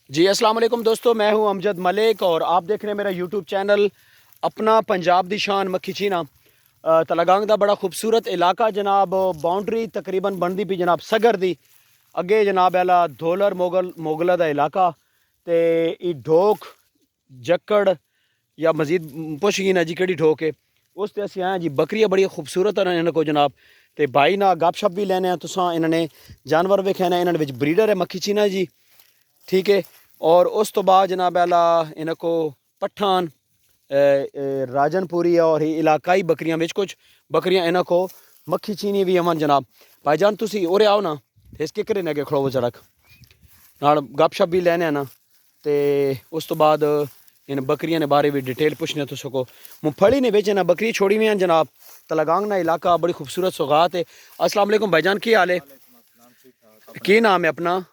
जी अस्सलाम वालेकुम दोस्तों, मैं हूं अमजद मलिक और आप देख रहे हैं मेरा यूट्यूब चैनल अपना पंजाब दी शान मक्खी चीना। तलागंग दा बड़ा खूबसूरत इलाका जनाब। बाउंड्री तकरीबन बनती पी जनाब सगर दी अगे जनाब आला धोलर मोगला दा इलाका ते ई ढोक जक्कड़ या मजीद पुछगी ना जी केड़ी ढोक है उस ते असीं आए जी। बकरियां बड़ी खूबसूरत हैं इन्हां को जनाब। ते भाई ना गपशप भी लैने तुसां इन्होंने जानवर वेखे ने इन्हां विच ब्रीडर है मक्खी चीना जी, ठीक है। और उस तो बाद जनाब आला इनको पठान राजनपुरी और इलाकाई बकरियां विच कुछ बकरियां इनको मक्खी चीनी भी अमन जनाब। भाईजान तुसी उरे आओ ना, इस किकरे ने अगे खड़ो सड़क नाल गपशप भी लैने ना। ते उस तो बाद इन बकरियां ने बारे भी डिटेल पुछने तो सको। मुंगफली ने बेचे ना बकरी छोड़ी हुई हैं जनाब। तलागंग ना इलाका बड़ी खूबसूरत सौगात है। अस्सलाम वालेकुम भाईजान, की हाल है? की नाम है अपना?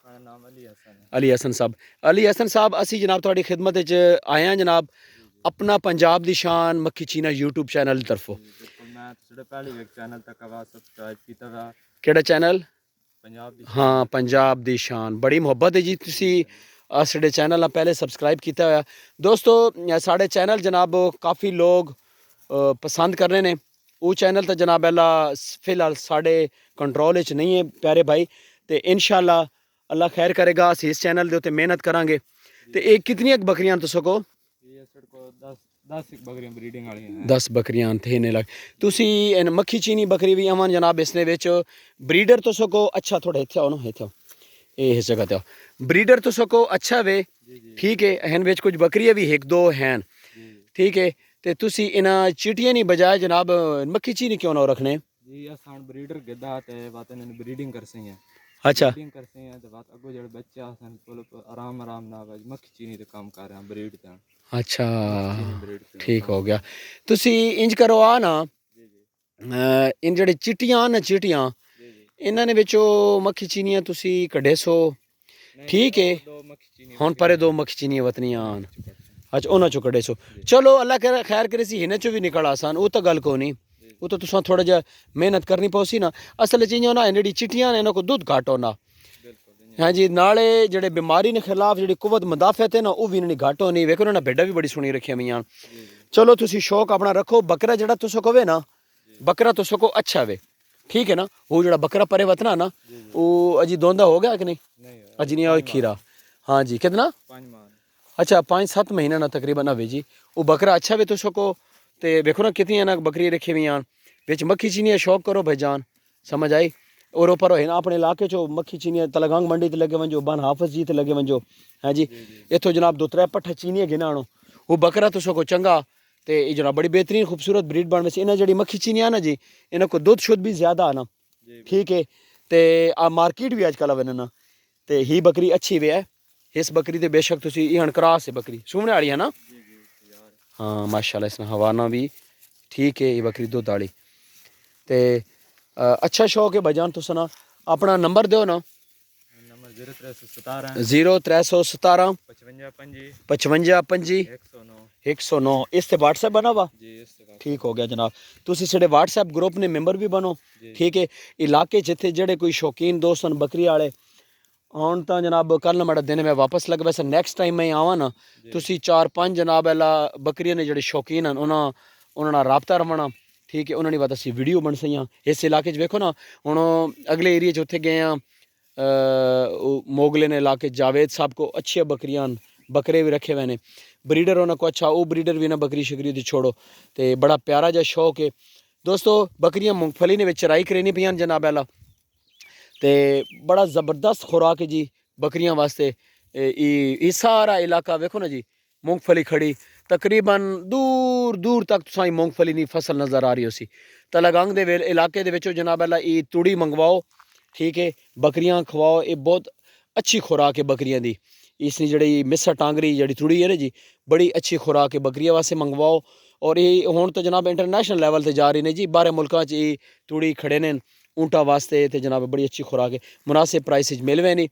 अली हसन साहब। अली हसन साहब असी जनाब थोड़ी खिदमत आए हैं जनाब अपना पंजाब दी शान मक्खी चीना यूट्यूब चैनल की तरफों। केड़ा चैनल? हाँ पंजाब दी शान। बड़ी मुहब्बत है जी, तुसी साढ़े चैनल पहले सबसक्राइब किया हुआ। दोस्तों साढ़े चैनल जनाब काफ़ी लोग पसंद कर रहे हैं। वो चैनल तो जनाब अल्लाह फिलहाल साढ़े कंट्रोल नहीं है प्यारे भाई। तो इंशाल्लाह अल्लाह खैर करेगा असी इस चैनल के उत्ते मेहनत करांगे। तो एक कितनी बकरियां तो सको? 10 बकरियां थे ने लग। तुसी मक्खी चीनी बकरी भी अमन जनाब इसने विच ब्रीडर तो सको अच्छा थोड़ा इत्थे आओ ना, इत्थे आओ इस जगह ते आओ। ब्रीडर तो सको अच्छा वे, ठीक है। हन विच कुछ बकरियां भी एक दो हैं, ठीक है। ते तुसी इना चिटियां नहीं बजाय जनाब मक्खी चीनी क्यों ना रखने? जी असान ब्रीडर गिदा ते बात इन्हें ब्रीडिंग कर सही है। अच्छा ब्रीडिंग कर सही है तो बात अगो जड़ बच्चे आसन तो आराम आराम ना बज मक्खी चीनी ते काम कर रहे हैं ब्रीड ते। अच्छा ब्रीड ठीक हो गया। तुसी इंज करो आ ना इन जड़े चिटियां ना चिटियां इन्हां ने विचों मक्खी चीनियां तुसी कढे सो, ठीक है। हुण परे दो मक्खी चीनियां वतनियां आन। अच्छा उन्हां चों कढे सो। चलो अल्लाह खैर करे सी हिन चों भी निकल आसान। वो तो गल को नहीं, वो तो तुसां थोड़ा जा मेहनत करनी पौसी ना। असल च इ'यां ना जेह्ड़ी चिट्टियां ने इन्हां को दुद्ध घट्ट होना। हाँ जी, नाले जेह्ड़े बीमारी ने खिलाफ जेह्ड़ी कुवत मुदाफत है ना वो भी इन्होंने घट्ट होनी। वेखो ना भेड्डां भी बड़ी सोहनी रखियां हुई। चलो तुसी शौक अपना रखो। बकरा जेह्ड़ा तुस कवे ना बकरा तुस को अच्छा वे, ठीक है ना। वो जेह्ड़ा बकरा परे वतना ना वो अजी दोंदा हो गया कि नहीं? अजी नहीं खीरा। हाँ जी कितना? अच्छा 5-7 महीने ना तकरीबन अवे जी। वो बकरा अच्छा वे तुस को। तो वेखो ना कितनी ना बकरी रखी हुई बिच मक्खी चीनिया शौक करो भाईजान, समझ आई। और ऊपर हो अपने इलाके चो मक्खी चीनिया तलागंग मंडी ते लगे वंजो, बन हाफिज जी ते लगे वंजो। हाँ जी इतों जनाब 2-3 पट्ठा चीनिया गिना आनो। वो बकरा तुस को चंगा। तो ये जनाब बड़ी बेहतरीन खूबसूरत ब्रीड बन वैसे इन्हें जी मक्खी चीनिया ना जी इन्हें को दुध शुद्ध भी ज्यादा आना, ठीक है। तो आ मार्केट भी अजकल आवे ना। तो ही बकरी अच्छी वे है। इस बकरी तो बेशक तुसी हन क्रॉस है बकरी सूमने वाली है ना। हाँ माशाल्लाह इसने हवाना भी ठीक है। ये बकरी दुध वाली। तो अच्छा शौक है भाईजान तुस ना अपना नंबर दो ना। 0317 55 25 109। इससे व्हाट्सएप बना हुआ? ठीक हो गया जनाब। तुसी साढ़े व्हाट्सएप ग्रुप ने मेंबर भी बनो, ठीक है। इलाके जिथे जड़े कोई शौकीन दोस्त हैं बकरी वाले आन तो जनाब कल ना माड़ा दिन मैं वापस लग वैसे नैक्सट टाइम मैं आवा ना तुसी 4-5 जनाब अला बकरियां ने जड़े शौकीन हैं उन्होंने राबता रवना, ठीक है। उन्होंने बात असी वीडियो बन सही इस इलाके वेखो ना। हुण अगले एरिए उत्थे गए हैं मोगले ने इलाके जावेद साहब को अच्छी बकरियां बकरे भी रखे हुए हैं। ब्रीडर उन्होंने को अच्छा वो ब्रीडर भी ना बकरी शकरी दी छोड़ो। तो बड़ा प्यारा जा शौक है दोस्तों। बकरियां मूंगफली ने चराई करनी पियां जनाब आला। तो बड़ा ज़बरदस्त खुराक है जी बकरियां वास्ते। ये सारा इलाका वेखो ना जी मूंगफली खड़ी तकरीबन दूर दूर तक तुसाई मूंगफली की फसल नज़र आ रही उसी। तलागंग दे इलाके दे जनाब अल्लाह ये तुड़ी मंगवाओ, ठीक है। बकरियां खवाओ, ये बहुत अच्छी खुराक है बकरियां दी। इसकी जी मिस्सा टांगरी जी तुड़ी है ना जी बड़ी अच्छी खुराक है बकरियां वास्ते मंगवाओ। और ये हुण तो जनाब इंटरनेशनल लैवल से जा रही ने जी। 12 मुल्कों च ये तुड़ी खड़े ने ऊँटा वास्ते। तो जनाब बड़ी अच्छी खुराक है, मुनासिब प्राइस मिलवे नहीं।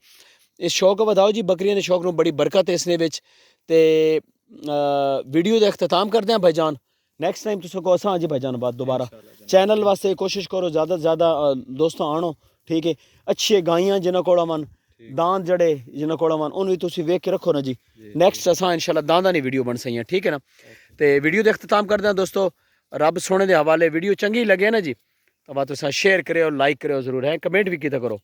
इस शौक वधाओ जी बकरियां के शौक में बड़ी बरकत है इसने विच। ते वीडियो का अख्ताम करते हैं भाईजान। नैक्सट टाइम तुसको असा जी भाईजान बात दोबारा चैनल वास्ते कोशिश करो ज़्यादा से ज़्यादा दोस्तों आनो, ठीक है। अच्छी गाइयाँ जिन्हों को मन दांद जड़े जिन्होंने कोड़ा मान उन्हें तुसी वेख के रखो ना जी। नेक्स्ट असा इंशाल्लाह दांदा दी वीडियो बन सही है, ठीक है ना। तो वीडियो का अख्ताम करते हैं दोस्तों, रब सोने के हवाले। वीडियो चंगी लगे ना जी तो बात तुसा शेयर करो, लाइक करो जरूर है, कमेंट भी किया करो।